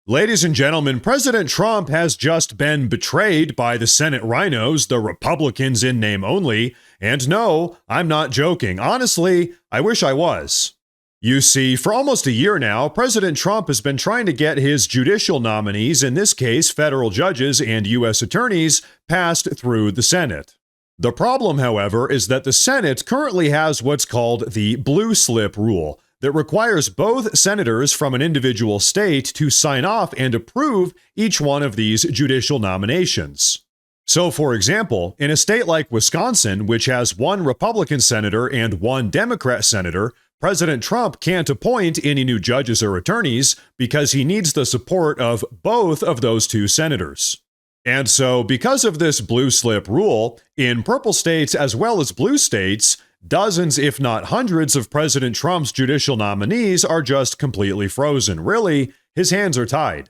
Ladies and gentlemen, President Trump has just been betrayed by the Senate rhinos, the Republicans in name only. And no, I'm not joking. Honestly, I wish I was. You see, for almost a year now, President Trump has been trying to get his judicial nominees, in this case, federal judges and U.S. attorneys, passed through the Senate. The problem, however, is that the Senate currently has what's called the blue slip rule, that requires both senators from an individual state to sign off and approve each one of these judicial nominations. So, for example, in a state like Wisconsin, which has one Republican senator and one Democrat senator, President Trump can't appoint any new judges or attorneys because he needs the support of both of those two senators. And so, because of this blue slip rule, in purple states as well as blue states, dozens, if not hundreds, of President Trump's judicial nominees are just completely frozen. Really, his hands are tied.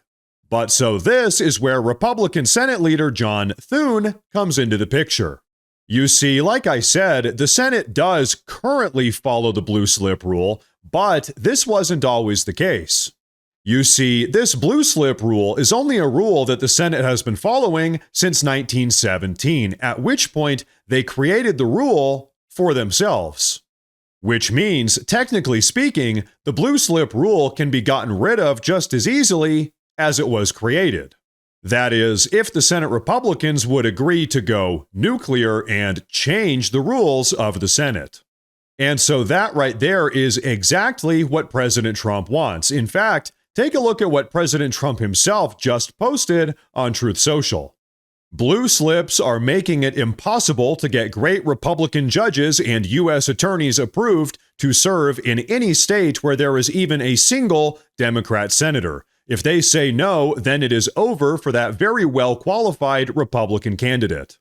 But so this is where Republican Senate leader John Thune comes into the picture. You see, like I said, the Senate does currently follow the blue slip rule, but this wasn't always the case. You see, this blue slip rule is only a rule that the Senate has been following since 1917, at which point they created the rule for themselves. Which means, technically speaking, the blue slip rule can be gotten rid of just as easily as it was created. That is, if the Senate Republicans would agree to go nuclear and change the rules of the Senate. And so that right there is exactly what President Trump wants. In fact, take a look at what President Trump himself just posted on Truth Social. Blue slips are making it impossible to get great Republican judges and U.S. attorneys approved to serve in any state where there is even a single Democrat senator. If they say no, then it is over for that very well-qualified Republican candidate.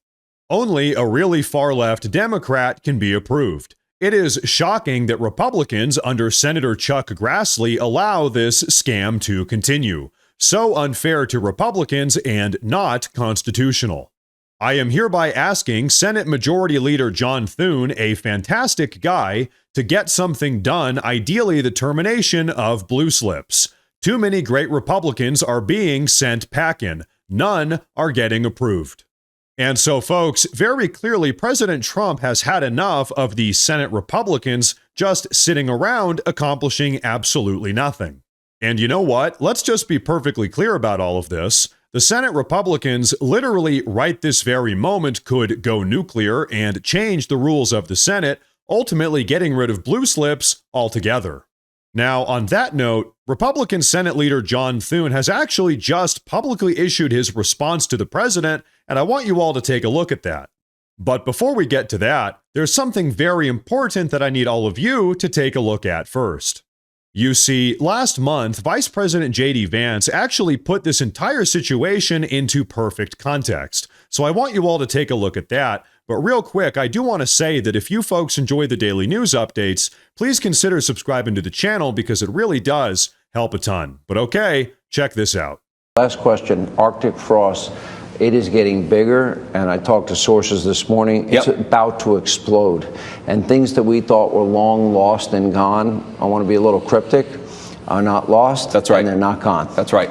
Only a really far-left Democrat can be approved. It is shocking that Republicans under Senator Chuck Grassley allow this scam to continue. So unfair to Republicans and not constitutional. I am hereby asking Senate Majority Leader John Thune, a fantastic guy, to get something done, ideally the termination of blue slips. Too many great Republicans are being sent packing. None are getting approved. And so, folks, very clearly President Trump has had enough of the Senate Republicans just sitting around accomplishing absolutely nothing. And you know what? Let's just be perfectly clear about all of this. The Senate Republicans literally right this very moment could go nuclear and change the rules of the Senate, ultimately getting rid of blue slips altogether. Now, on that note, Republican Senate Leader John Thune has actually just publicly issued his response to the president, and I want you all to take a look at that. But before we get to that, there's something very important that I need all of you to take a look at first. You see, last month, Vice President J.D. Vance actually put this entire situation into perfect context. So I want you all to take a look at that. But real quick, I do want to say that if you folks enjoy the daily news updates, please consider subscribing to the channel because it really does help a ton. But okay, check this out. Last question, Arctic frost. It is getting bigger, and I talked to sources this morning. It's about to explode. And things that we thought were long lost and gone, I want to be a little cryptic, are not lost. That's right. And they're not gone. That's right.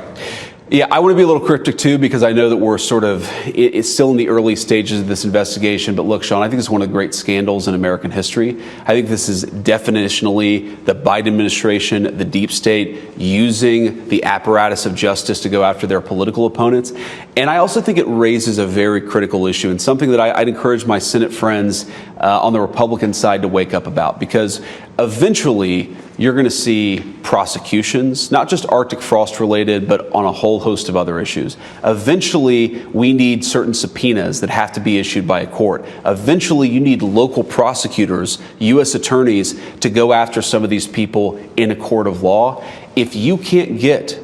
Yeah, I want to be a little cryptic too, because I know that we're it's still in the early stages of this investigation. But look, Sean, I think it's one of the great scandals in American history. I think this is definitionally the Biden administration, the deep state, using the apparatus of justice to go after their political opponents. And I also think it raises a very critical issue and something that I'd encourage my Senate friends on the Republican side to wake up about, because eventually you're going to see prosecutions, not just Arctic frost related, but on a whole host of other issues. Eventually, we need certain subpoenas that have to be issued by a court. Eventually, you need local prosecutors, U.S. attorneys, to go after some of these people in a court of law. If you can't get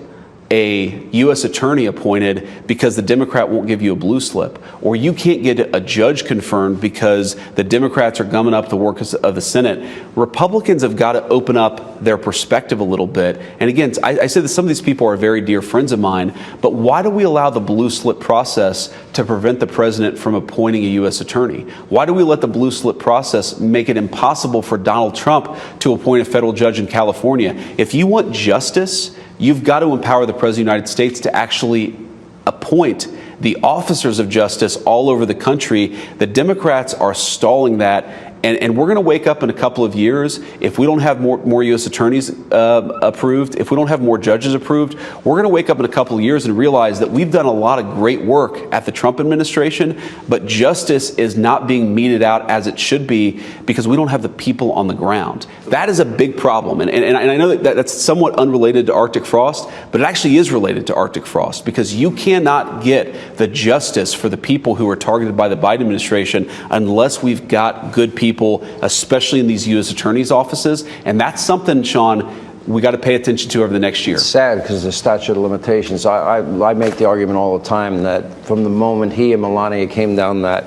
a U.S. attorney appointed because the Democrat won't give you a blue slip, or you can't get a judge confirmed because the Democrats are gumming up the work of the Senate, Republicans have got to open up their perspective a little bit. And again, I say that some of these people are very dear friends of mine, but why do we allow the blue slip process to prevent the president from appointing a U.S. attorney? Why do we let the blue slip process make it impossible for Donald Trump to appoint a federal judge in California? If you want justice, you've got to empower the President of the United States to actually appoint the officers of justice all over the country. The Democrats are stalling that. And we're going to wake up in a couple of years if we don't have more U.S. attorneys approved, if we don't have more judges approved. We're going to wake up in a couple of years and realize that we've done a lot of great work at the Trump administration, but justice is not being meted out as it should be because we don't have the people on the ground. That is a big problem. And I know that's somewhat unrelated to Arctic frost, but it actually is related to Arctic frost because you cannot get the justice for the people who are targeted by the Biden administration unless we've got good people, especially in these U.S. attorneys' offices. And that's something, Sean, we got to pay attention to over the next year. It's sad because the statute of limitations. I make the argument all the time that from the moment he and Melania came down that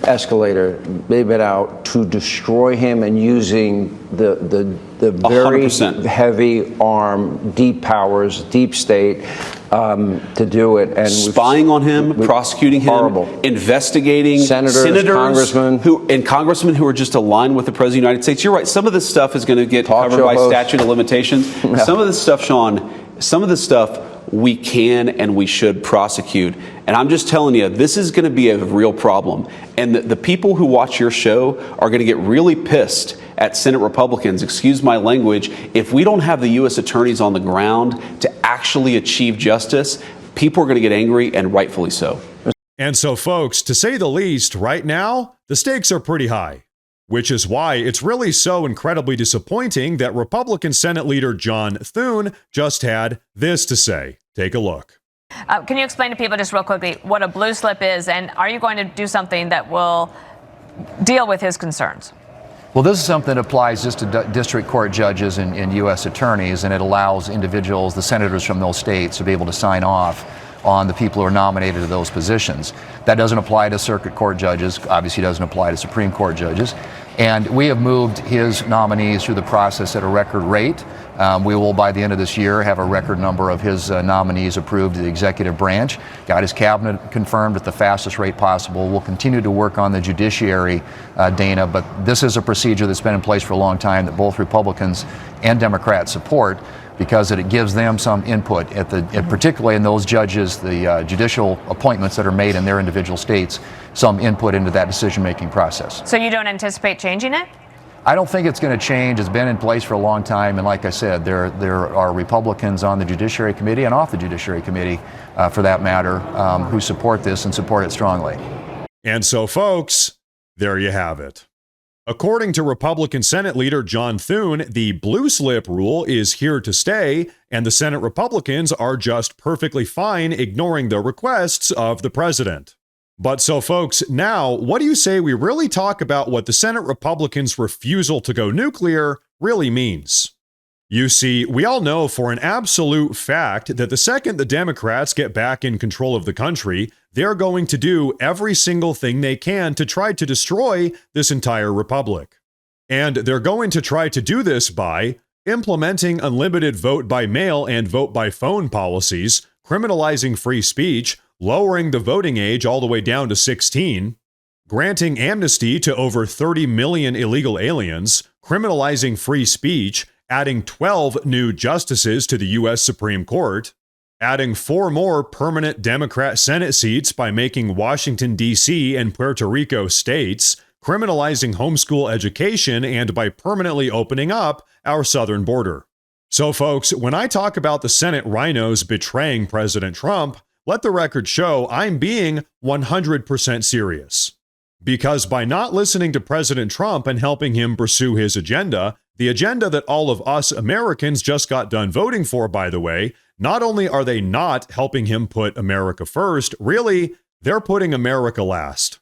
escalator, they've been out to destroy him and using the very 100%. Heavy arm, deep powers, deep state to do it. And spying on him, prosecuting him, horrible. Investigating senators congressmen who are just aligned with the President of the United States. You're right. Some of this stuff is going to get covered by statute of limitations. No. Some of this stuff, Sean, we can and we should prosecute. And I'm just telling you, this is going to be a real problem. And the people who watch your show are going to get really pissed at Senate Republicans, excuse my language, if we don't have the U.S. attorneys on the ground to actually achieve justice. People are going to get angry, and rightfully so. And so, folks, to say the least, right now, the stakes are pretty high. Which is why it's really so incredibly disappointing that Republican Senate Leader John Thune just had this to say. Take a look. Can you explain to people just real quickly what a blue slip is, and are you going to do something that will deal with his concerns? Well, this is something that applies just to district court judges and U.S. attorneys, and it allows individuals, the senators from those states, to be able to sign off on the people who are nominated to those positions. That doesn't apply to circuit court judges, obviously doesn't apply to Supreme Court judges. And we have moved his nominees through the process at a record rate. We will, by the end of this year, have a record number of his nominees approved to the executive branch. Got his cabinet confirmed at the fastest rate possible. We'll continue to work on the judiciary, Dana, but this is a procedure that's been in place for a long time that both Republicans and Democrats support, because it gives them some input, particularly in those judges, the judicial appointments that are made in their individual states, some input into that decision-making process. So you don't anticipate changing it? I don't think it's going to change. It's been in place for a long time, and like I said, there are Republicans on the Judiciary Committee and off the Judiciary Committee, for that matter, who support this and support it strongly. And so, folks, there you have it. According to Republican Senate Leader John Thune, the blue slip rule is here to stay, and the Senate Republicans are just perfectly fine ignoring the requests of the president. But so, folks, now, what do you say we really talk about what the Senate Republicans' refusal to go nuclear really means? You see, we all know for an absolute fact that the second the Democrats get back in control of the country, they're going to do every single thing they can to try to destroy this entire republic. And they're going to try to do this by implementing unlimited vote by mail and vote by phone policies, criminalizing free speech, lowering the voting age all the way down to 16, granting amnesty to over 30 million illegal aliens, criminalizing free speech, adding 12 new justices to the U.S. Supreme Court, adding 4 more permanent Democrat Senate seats by making Washington, D.C. and Puerto Rico states, criminalizing homeschool education, and by permanently opening up our southern border. So, folks, when I talk about the Senate rhinos betraying President Trump, let the record show I'm being 100% serious. Because by not listening to President Trump and helping him pursue his agenda, the agenda that all of us Americans just got done voting for, by the way, not only are they not helping him put America first, really, they're putting America last.